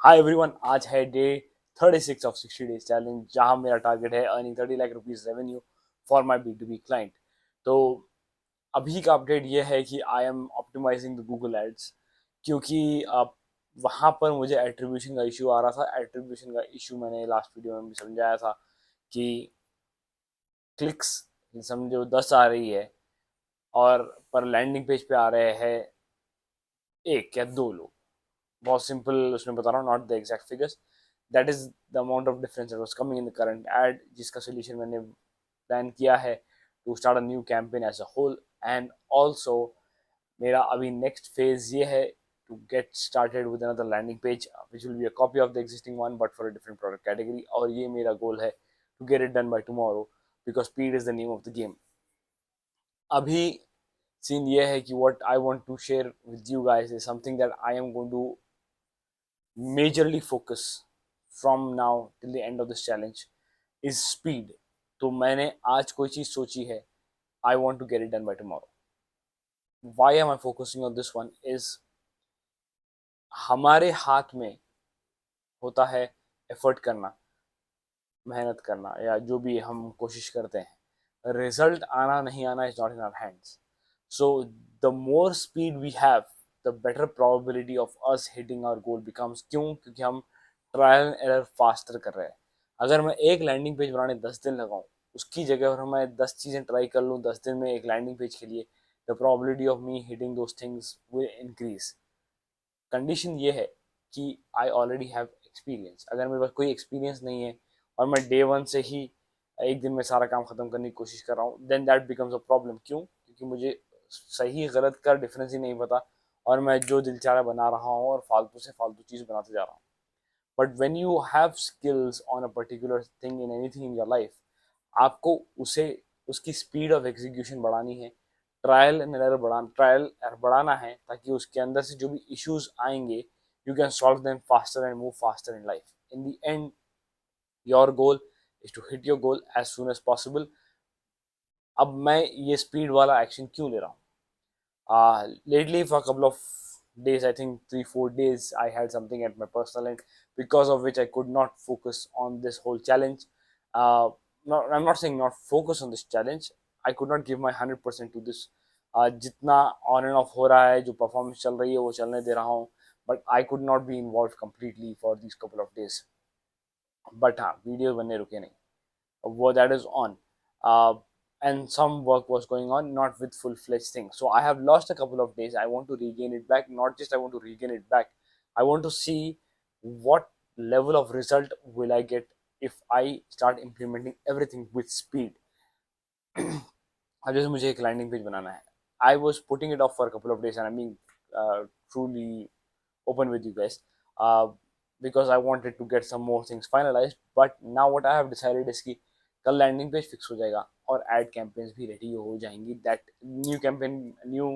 Hi everyone, आज है day 36 of 60 days challenge, जहां मेरा टारगेट है earning 30 lakh rupees revenue for my B2B client. तो अभी का अपडेट ये है कि I am optimising the Google ads, क्योंकि अब वहां पर मुझे एट्रीब्यूशन का इशू आ रहा था। एट्रीब्यूशन का इशू मैंने लास्ट वीडियो में भी समझाया था कि क्लिक्स समझो 10 आ रही है और पर लैंडिंग पेज पे आ रहे हैं एक या दो लोग। बहुत सिंपल उसमें बता रहा हूँ, not the exact figures. That is the amount of difference that was coming in the current ad, जिसका सोल्यूशन मैंने प्लान किया है to start a new campaign as a whole. And also मेरा अभी नेक्स्ट फेज ये है to get started with another landing page, which will be a copy of the existing one but for a different product category। और ये मेरा गोल है to get it done by tomorrow, because speed is the name of the game। अभी scene ये है कि what I want to share with you guys is something that I am going to majorly focus from now till the end of this challenge is speed। तो मैंने आज कोई चीज सोची है, I want to get it done by tomorrow। why am I focusing on this one is हमारे हाथ में होता है एफर्ट करना, मेहनत करना, या जो भी हम कोशिश करते हैं। रिजल्ट आना नहीं आना is not in our hands. So the more speed we have, the better probability of us hitting our goal becomes. क्यों? क्योंकि हम ट्रायल एंड एरर फास्टर कर रहे हैं। अगर मैं एक लैंडिंग पेज बनाने 10 दिन लगाऊं, उसकी जगह पर मैं 10 चीज़ें ट्राई कर लूँ 10 दिन में एक लैंडिंग पेज के लिए, the probability of me hitting those things will increase. Condition ये है कि आई ऑलरेडी हैव एक्सपीरियंस। अगर मेरे पास कोई एक्सपीरियंस नहीं है और मैं डे वन से ही एक दिन में सारा काम खत्म करने की कोशिश कर रहा हूँ, then that becomes a problem. क्यों? क्योंकि मुझे सही गलत का डिफरेंस ही नहीं पता और मैं जो दिल चाह रहा बना रहा हूँ और फालतू से फालतू चीज़ बनाते जा रहा हूँ। But when you have skills on a particular thing in anything in your life, आपको उसे उसकी स्पीड ऑफ एग्जीक्यूशन बढ़ानी है, ट्रायल एरर बढ़ाना है, ताकि उसके अंदर से जो भी इश्यूज आएंगे you can solve them faster and move faster in life. In the end your goal is to hit your goal as soon as possible. अब मैं ये स्पीड वाला एक्शन क्यों ले रहा हूँ? Lately, for a couple of days, I think 3 4 days, I had something at my personal end, because of which I could not focus on this whole challenge। uh, I'm not saying not focus on this challenge, I could not give my 100% to this। जितना on end of हो रहा है, जो performance चल रही है वो चलने दे रहा हूँ, but I could not be involve completely for this couple of days। But हाँ, वीडियो बनने रुके नहीं, वो that is on। uh, and some work was going on, not with full-fledged thing, so I have lost a couple of days। I want to regain it back, not just I want to regain it back, I want to see what level of result will I get if I start implementing everything with speed। अब जैसे मुझे एक landing page बनाना है, I was putting it of for couple of days and I mean truly open with you guys, uh, because I wanted to get some more things finalized। But now what I have decided is कि कल landing page fix हो जाएगा और ad campaigns भी ready हो जाएंगी। That new campaign, new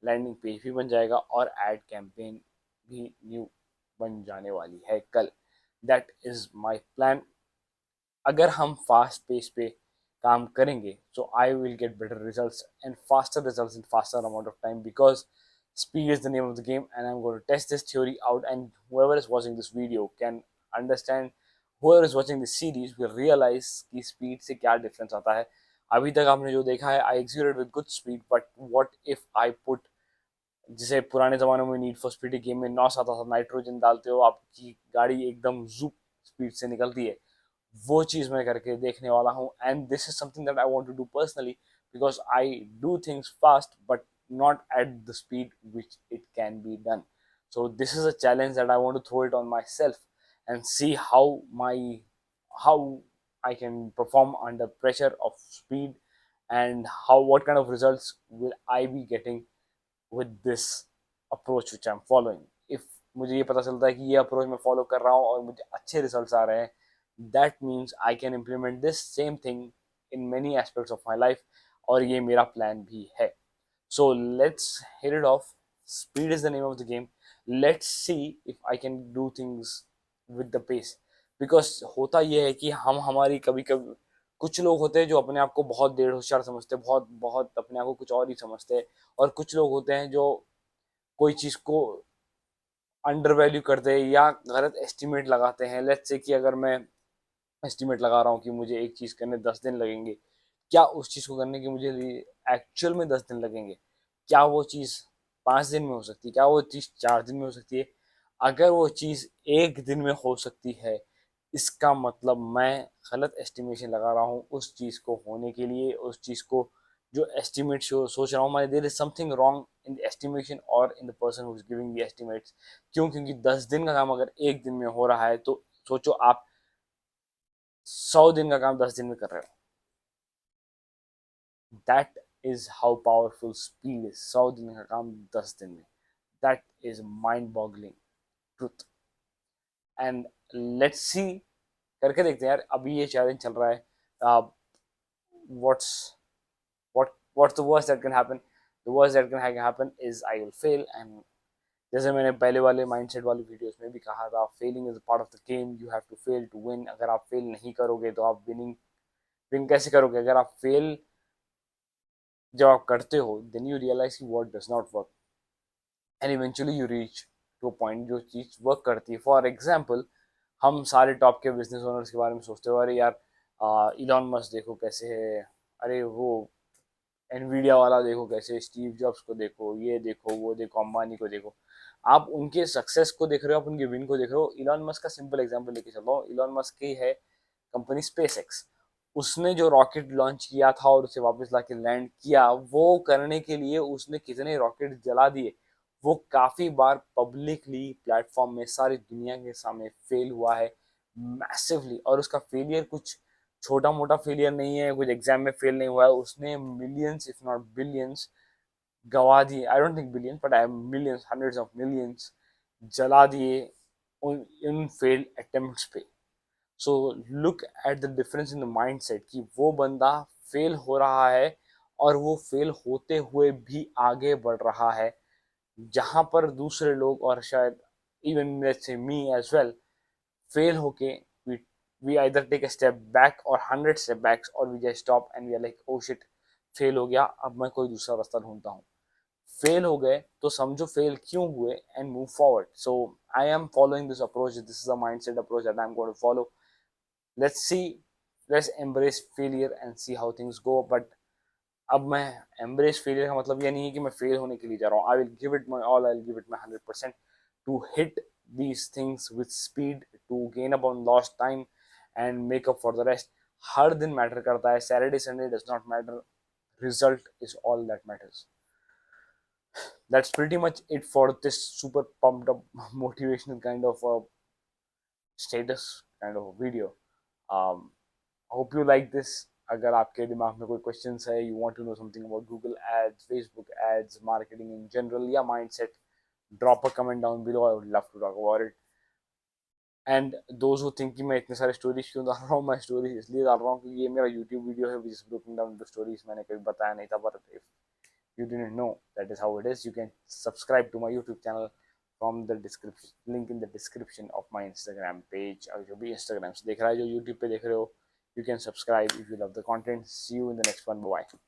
landing page भी बन जाएगा और एड कैंपेन भी न्यू बन जाने वाली है कल। That is my plan. अगर हम फास्ट पेस पे काम करेंगे, so I will get better results and faster results in faster amount of time, because speed is the name of the game, and I'm going to test this theory out, and whoever is watching this video can understand, whoever is watching this series will realize कि speed से क्या difference आता है। अभी तक आपने जो देखा है, I executed with good speed, but what if I put, जैसे पुराने ज़मानों में नीड फॉर स्पीड गेम में नॉस आता था, नाइट्रोजन डालते हो आपकी गाड़ी एकदम जूप स्पीड से निकलती है, वो चीज़ मैं करके देखने वाला हूँ। And this is something that I want to do personally, because I do things fast but not at the speed which it can be done। So this is a challenge that I want to throw it on myself and see how I can perform under pressure of speed, and how what kind of results will I be getting with this approach which I'm following। if मुझे ये पता चलता है कि ये approach मैं follow कर रहा हूँ और मुझे अच्छे रिजल्ट्स आ रहे हैं, that means I can implement this same thing in many aspects of my life, और ये मेरा प्लान भी है। So let's hit it off. Speed is the name of the game. Let's see if I can do things with the pace. Because होता यह है कि हम हमारी कभी कभी, कुछ लोग होते हैं जो अपने आप को बहुत देर होशियार समझते हैं, बहुत बहुत अपने आप को कुछ और ही समझते हैं, और कुछ लोग होते हैं जो कोई चीज़ को अंडर वैल्यू करते हैं या गलत एस्टिमेट लगाते हैं। लेट्स से कि अगर मैं एस्टिमेट लगा रहा हूँ कि मुझे एक चीज़ करने 10 दिन लगेंगे, क्या उस चीज़ को करने की मुझे एक्चुअल में 10 दिन लगेंगे? क्या वो चीज़ 5 दिन में हो सकती है? क्या वो चीज़ 4 दिन में हो सकती है? अगर वो चीज़ 1 दिन में हो सकती है, इसका मतलब मैं गलत एस्टिमेशन लगा रहा हूँ उस चीज़ को होने के लिए। उस चीज़ को जो एस्टिमेट सोच रहा हूँ मैं, there is something wrong in the estimation और in the person who is giving the estimates. क्यों? क्योंकि 10 दिन का काम अगर 1 दिन में हो रहा है, तो सोचो आप 100 दिन का काम 10 दिन में कर रहे हो। That is how powerful speed is. 100 दिन का काम 10 दिन में, that is mind boggling truth. And let's see, करके देखते हैं यार। अभी ये चैलेंज चल रहा है, what's what's the worst that can happen? The worst that can happen is I will fail, and जैसे मैंने पहले वाले माइंडसेट वाली वीडियोस में भी कहा था, failing is part of the game, you have to fail to win. अगर आप फेल नहीं करोगे तो आप विन कैसे करोगे? अगर आप फेल जब आप करते हो, देन यू रियलाइज कि what does not work, and eventually you reach two point जो चीज वर्क करती है। फॉर एग्जाम्पल, हम सारे टॉप के बिजनेस ओनर्स के बारे में सोचते हो, अरे यार इलॉन मस्क देखो कैसे है, अरे वो एनवीडिया वाला देखो कैसे, स्टीव जॉब्स को देखो, ये देखो, वो देखो, अंबानी को देखो। आप उनके सक्सेस को देख रहे हो, आप उनके विन को देख रहे हो। इलॉन मस्क का सिंपल एग्जांपल लेके चल रहा हूँ। इलॉन मस्क की है कंपनी स्पेस एक्स। उसने जो रॉकेट लॉन्च किया था और उसे वापस लाके लैंड किया, वो करने के लिए उसने कितने रॉकेट जला दिए। वो काफी बार पब्लिकली प्लेटफॉर्म में सारी दुनिया के सामने फेल हुआ है, मैसिवली। और उसका फेलियर कुछ छोटा मोटा फेलियर नहीं है, कुछ एग्जाम में फेल नहीं हुआ है। उसने मिलियंस इफ नॉट बिलियंस गवा दिए। I don't think billion, but I millions, hundreds of millions जला दिए उन फेल्ड अटेम्प्ट्स पे। So look at the difference in the mindset कि वो बंदा फेल हो रहा है और वो फेल होते हुए भी आगे बढ़ रहा है, जहां पर दूसरे लोग और शायद even let's say me as well fail होके we either take a step back or 100 step backs, or we just stop and we are like oh shit, fail हो गया, अब मैं कोई दूसरा रास्ता ढूंढता हूँ। फेल हो गए तो समझो फेल क्यों हुए and move forward. So I am following this approach, this is a mindset approach that I am going to follow. Let's see, let's embrace failure and see how things go. But अब मैं embrace failure का मतलब ये नहीं है कि मैं fail होने के लिए जा रहा हूँ। I will give it my all, I will give it my 100% to hit these things with speed, to gain up on lost time and make up for the rest। हर दिन मैटर करता है, Saturday Sunday does not matter, result is all that matters। That's pretty much it for this super pumped up motivational kind of status kind of video। um, hope you like this। अगर आपके दिमाग में कोई questions है, you want to know something about Google ads, Facebook ads, marketing in general या mindset, drop a comment down below, I would love to talk about it। And those who think कि मैं इतने सारे stories क्यों डाल रहा हूँ, मैं स्टोरीज इसलिए डाल रहा हूँ क्योंकि ये मेरा यूट्यूब वीडियो है which is broken down the stories. मैंने कभी बताया नहीं था, but if you didn't know, that is how it is। You can subscribe to my YouTube channel from the description, link in the description of my Instagram page। और जो भी Instagram से देख रहा है, जो YouTube पे देख रहे हो, you can subscribe if you love the content। See you in the next one, bye bye।